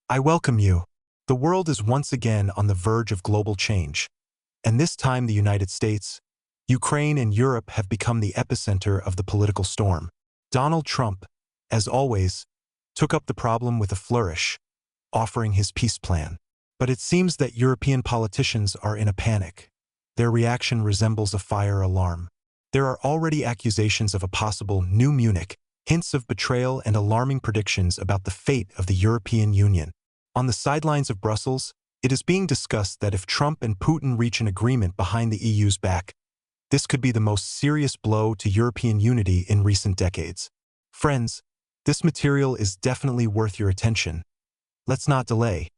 I welcome you. The world is once again on the verge of global change, and this time the United States, Ukraine, and Europe have become the epicenter of the political storm. Donald Trump, as always, took up the problem with a flourish, offering his peace plan. But it seems that European politicians are in a panic. Their reaction resembles a fire alarm. There are already accusations of a possible new Munich, hints of betrayal, and alarming predictions about the fate of the European Union. On the sidelines of Brussels, it is being discussed that if Trump and Putin reach an agreement behind the EU's back, this could be the most serious blow to European unity in recent decades. Friends, this material is definitely worth your attention. Let's not delay.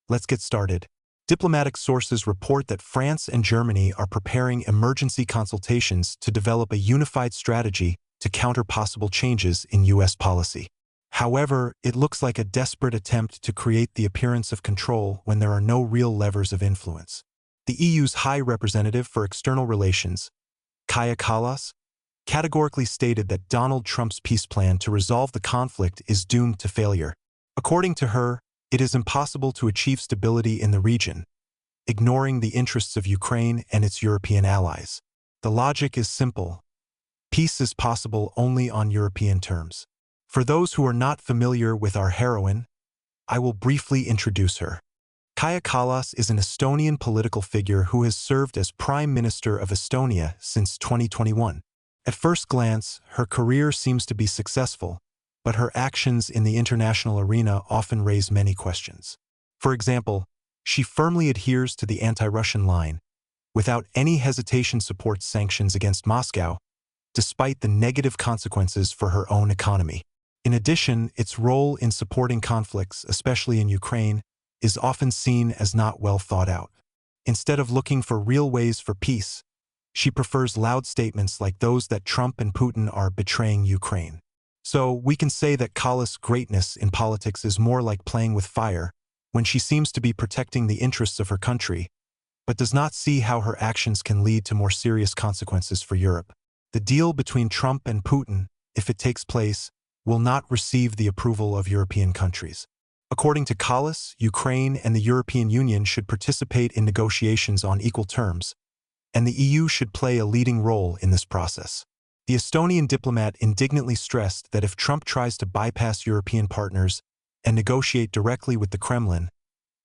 Let's get started. Diplomatic sources report that France and Germany are preparing emergency consultations to develop a unified strategy to counter possible changes in U.S. policy. However, it looks like a desperate attempt to create the appearance of control when there are no real levers of influence. The EU's High Representative for External Relations, Kaja Kallas, categorically stated that Donald Trump's peace plan to resolve the conflict is doomed to failure. According to her, it is impossible to achieve stability in the region, ignoring the interests of Ukraine and its European allies. The logic is simple. Peace is possible only on European terms. For those who are not familiar with our heroine, I will briefly introduce her. Kaja Kallas is an Estonian political figure who has served as Prime Minister of Estonia since 2021. At first glance, her career seems to be successful, but her actions in the international arena often raise many questions. For example, she firmly adheres to the anti-Russian line, without any hesitation supports sanctions against Moscow, despite the negative consequences for her own economy. In addition, its role in supporting conflicts, especially in Ukraine, is often seen as not well thought out. Instead of looking for real ways for peace, she prefers loud statements like those that Trump and Putin are betraying Ukraine. So we can say that Kallas' greatness in politics is more like playing with fire, when she seems to be protecting the interests of her country, but does not see how her actions can lead to more serious consequences for Europe. The deal between Trump and Putin, if it takes place, will not receive the approval of European countries. According to Kallas, Ukraine and the European Union should participate in negotiations on equal terms, and the EU should play a leading role in this process. The Estonian diplomat indignantly stressed that if Trump tries to bypass European partners and negotiate directly with the Kremlin,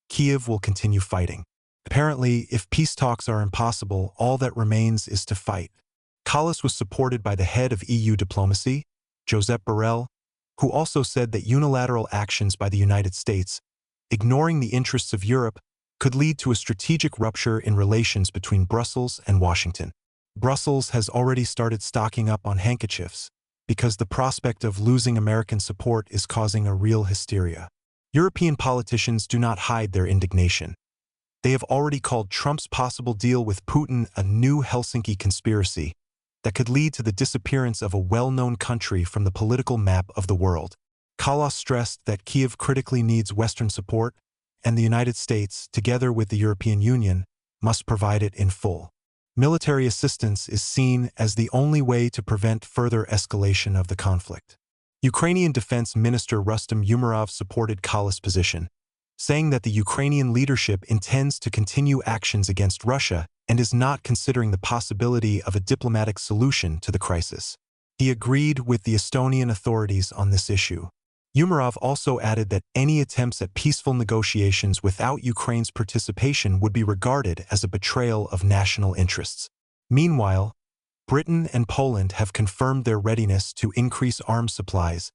Kiev will continue fighting. Apparently, if peace talks are impossible, all that remains is to fight. Kallas was supported by the head of EU diplomacy, Josep Borrell, who also said that unilateral actions by the United States, ignoring the interests of Europe, could lead to a strategic rupture in relations between Brussels and Washington. Brussels has already started stocking up on handkerchiefs, because the prospect of losing American support is causing a real hysteria. European politicians do not hide their indignation. They have already called Trump's possible deal with Putin a new Helsinki conspiracy that could lead to the disappearance of a well-known country from the political map of the world. Kallas stressed that Kiev critically needs Western support, and the United States, together with the European Union, must provide it in full. Military assistance is seen as the only way to prevent further escalation of the conflict. Ukrainian Defense Minister Rustem Umerov supported Kallas' position, saying that the Ukrainian leadership intends to continue actions against Russia and is not considering the possibility of a diplomatic solution to the crisis. He agreed with the Estonian authorities on this issue. Umerov also added that any attempts at peaceful negotiations without Ukraine's participation would be regarded as a betrayal of national interests. Meanwhile, Britain and Poland have confirmed their readiness to increase arms supplies,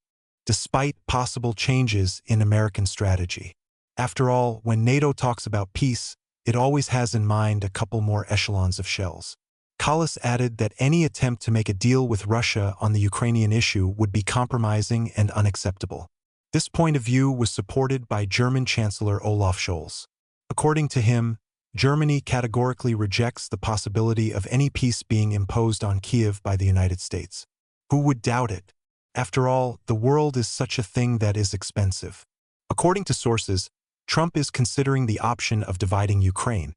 despite possible changes in American strategy. After all, when NATO talks about peace, it always has in mind a couple more echelons of shells. Kallas added that any attempt to make a deal with Russia on the Ukrainian issue would be compromising and unacceptable. This point of view was supported by German Chancellor Olaf Scholz. According to him, Germany categorically rejects the possibility of any peace being imposed on Kiev by the United States. Who would doubt it? After all, the world is such a thing that is expensive. According to sources, Trump is considering the option of dividing Ukraine.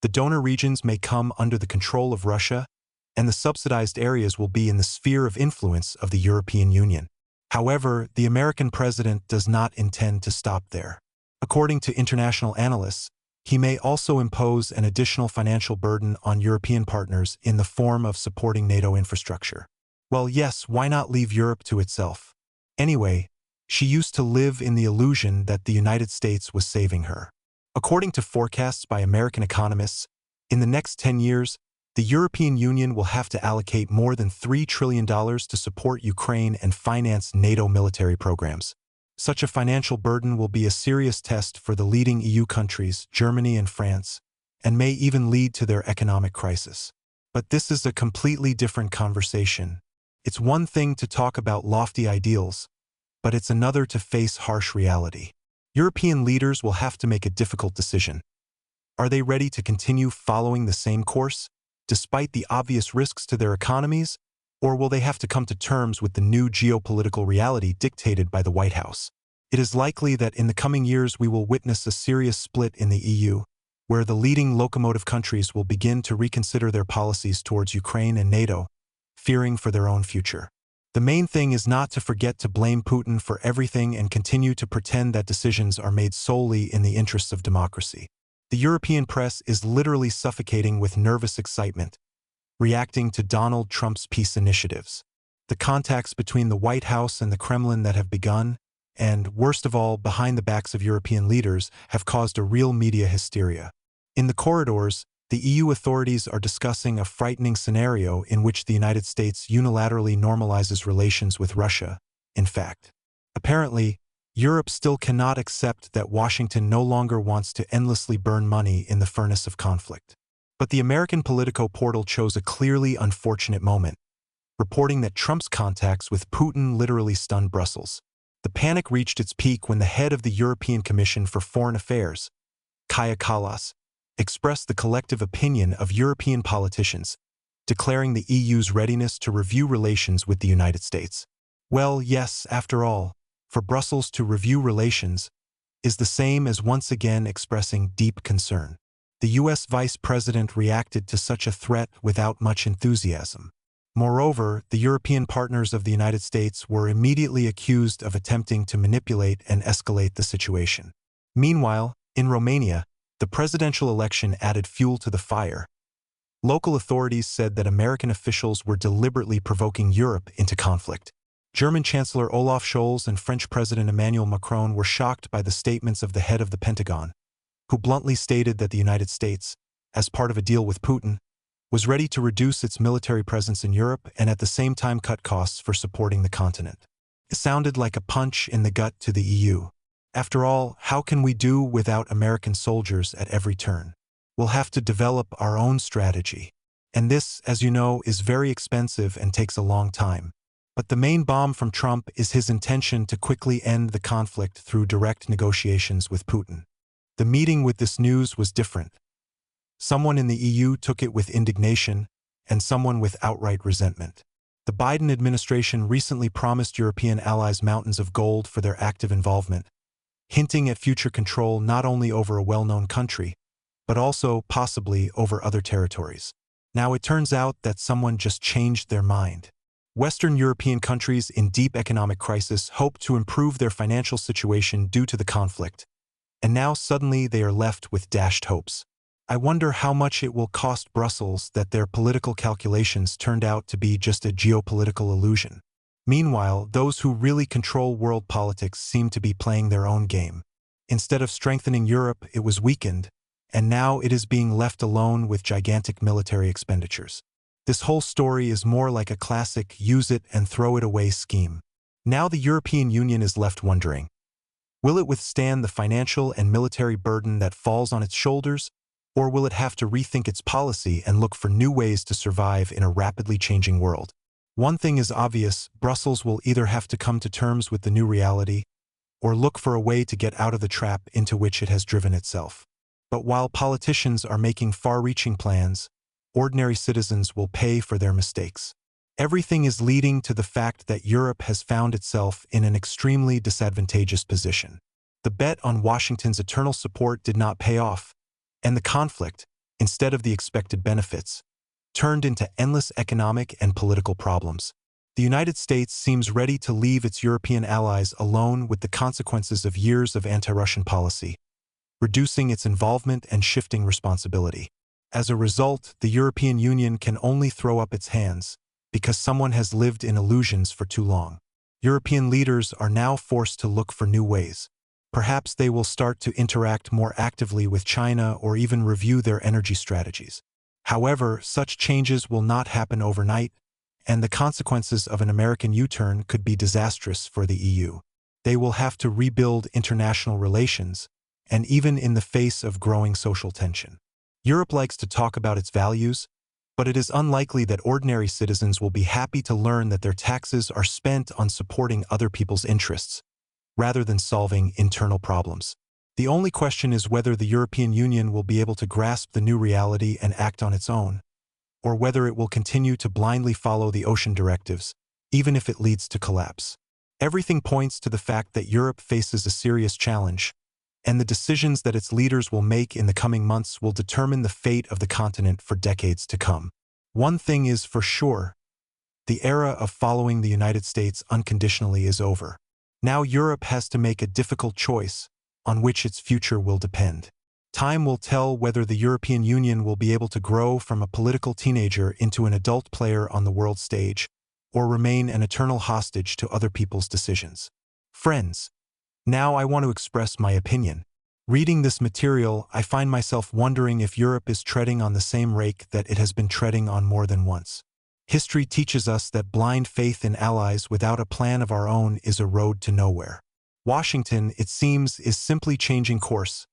The donor regions may come under the control of Russia, and the subsidized areas will be in the sphere of influence of the European Union. However, the American president does not intend to stop there. According to international analysts, he may also impose an additional financial burden on European partners in the form of supporting NATO infrastructure. Well, yes, why not leave Europe to itself? Anyway, she used to live in the illusion that the United States was saving her. According to forecasts by American economists, in the next 10 years, the European Union will have to allocate more than $3 trillion to support Ukraine and finance NATO military programs. Such a financial burden will be a serious test for the leading EU countries, Germany and France, and may even lead to their economic crisis. But this is a completely different conversation. It's one thing to talk about lofty ideals, but it's another to face harsh reality. European leaders will have to make a difficult decision. Are they ready to continue following the same course, despite the obvious risks to their economies, or will they have to come to terms with the new geopolitical reality dictated by the White House? It is likely that in the coming years we will witness a serious split in the EU, where the leading locomotive countries will begin to reconsider their policies towards Ukraine and NATO, fearing for their own future. The main thing is not to forget to blame Putin for everything and continue to pretend that decisions are made solely in the interests of democracy. The European press is literally suffocating with nervous excitement, reacting to Donald Trump's peace initiatives. The contacts between the White House and the Kremlin that have begun, and, worst of all, behind the backs of European leaders, have caused a real media hysteria. In the corridors, the EU authorities are discussing a frightening scenario in which the United States unilaterally normalizes relations with Russia. In fact, apparently, Europe still cannot accept that Washington no longer wants to endlessly burn money in the furnace of conflict. But the American Politico portal chose a clearly unfortunate moment, reporting that Trump's contacts with Putin literally stunned Brussels. The panic reached its peak when the head of the European Commission for Foreign Affairs, Kaja Kallas, expressed the collective opinion of European politicians, declaring the EU's readiness to review relations with the United States. Well, yes, after all, for Brussels to review relations is the same as once again expressing deep concern. The U.S. Vice President reacted to such a threat without much enthusiasm. Moreover, the European partners of the United States were immediately accused of attempting to manipulate and escalate the situation. Meanwhile, in Romania, the presidential election added fuel to the fire. Local authorities said that American officials were deliberately provoking Europe into conflict. German Chancellor Olaf Scholz and French President Emmanuel Macron were shocked by the statements of the head of the Pentagon, who bluntly stated that the United States, as part of a deal with Putin, was ready to reduce its military presence in Europe and at the same time cut costs for supporting the continent. It sounded like a punch in the gut to the EU. After all, how can we do without American soldiers at every turn? We'll have to develop our own strategy. And this, as you know, is very expensive and takes a long time. But the main bomb from Trump is his intention to quickly end the conflict through direct negotiations with Putin. The meeting with this news was different. Someone in the EU took it with indignation, and someone with outright resentment. The Biden administration recently promised European allies mountains of gold for their active involvement, hinting at future control not only over a well-known country, but also, possibly, over other territories. Now it turns out that someone just changed their mind. Western European countries in deep economic crisis hope to improve their financial situation due to the conflict, and now suddenly they are left with dashed hopes. I wonder how much it will cost Brussels that their political calculations turned out to be just a geopolitical illusion. Meanwhile, those who really control world politics seem to be playing their own game. Instead of strengthening Europe, it was weakened, and now it is being left alone with gigantic military expenditures. This whole story is more like a classic use-it-and-throw-it-away scheme. Now the European Union is left wondering, will it withstand the financial and military burden that falls on its shoulders, or will it have to rethink its policy and look for new ways to survive in a rapidly changing world? One thing is obvious: Brussels will either have to come to terms with the new reality, or look for a way to get out of the trap into which it has driven itself. But while politicians are making far-reaching plans, ordinary citizens will pay for their mistakes. Everything is leading to the fact that Europe has found itself in an extremely disadvantageous position. The bet on Washington's eternal support did not pay off, and the conflict, instead of the expected benefits, turned into endless economic and political problems. The United States seems ready to leave its European allies alone with the consequences of years of anti-Russian policy, reducing its involvement and shifting responsibility. As a result, the European Union can only throw up its hands because someone has lived in illusions for too long. European leaders are now forced to look for new ways. Perhaps they will start to interact more actively with China or even review their energy strategies. However, such changes will not happen overnight, and the consequences of an American U-turn could be disastrous for the EU. They will have to rebuild international relations, and even in the face of growing social tension. Europe likes to talk about its values, but it is unlikely that ordinary citizens will be happy to learn that their taxes are spent on supporting other people's interests, rather than solving internal problems. The only question is whether the European Union will be able to grasp the new reality and act on its own, or whether it will continue to blindly follow the ocean directives, even if it leads to collapse. Everything points to the fact that Europe faces a serious challenge, and the decisions that its leaders will make in the coming months will determine the fate of the continent for decades to come. One thing is for sure: the era of following the United States unconditionally is over. Now Europe has to make a difficult choice on which its future will depend. Time will tell whether the European Union will be able to grow from a political teenager into an adult player on the world stage, or remain an eternal hostage to other people's decisions. Friends, now I want to express my opinion. Reading this material, I find myself wondering if Europe is treading on the same rake that it has been treading on more than once. History teaches us that blind faith in allies without a plan of our own is a road to nowhere. Washington, it seems, is simply changing course,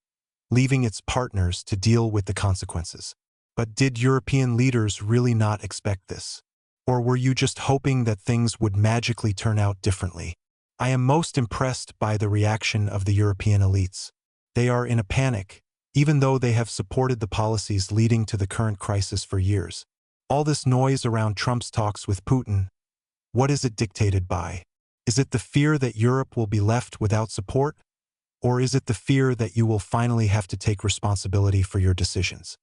leaving its partners to deal with the consequences. But did European leaders really not expect this? Or were you just hoping that things would magically turn out differently? I am most impressed by the reaction of the European elites. They are in a panic, even though they have supported the policies leading to the current crisis for years. All this noise around Trump's talks with Putin, what is it dictated by? Is it the fear that Europe will be left without support? Or is it the fear that you will finally have to take responsibility for your decisions?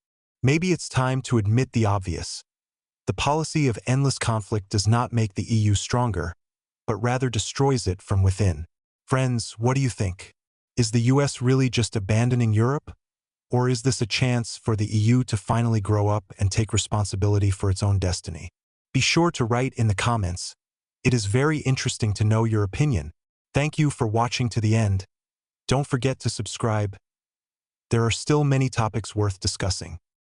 Maybe it's time to admit the obvious. The policy of endless conflict does not make the EU stronger, but rather destroys it from within. Friends, what do you think? Is the US really just abandoning Europe? Or is this a chance for the EU to finally grow up and take responsibility for its own destiny? Be sure to write in the comments. It is very interesting to know your opinion. Thank you for watching to the end. Don't forget to subscribe. There are still many topics worth discussing.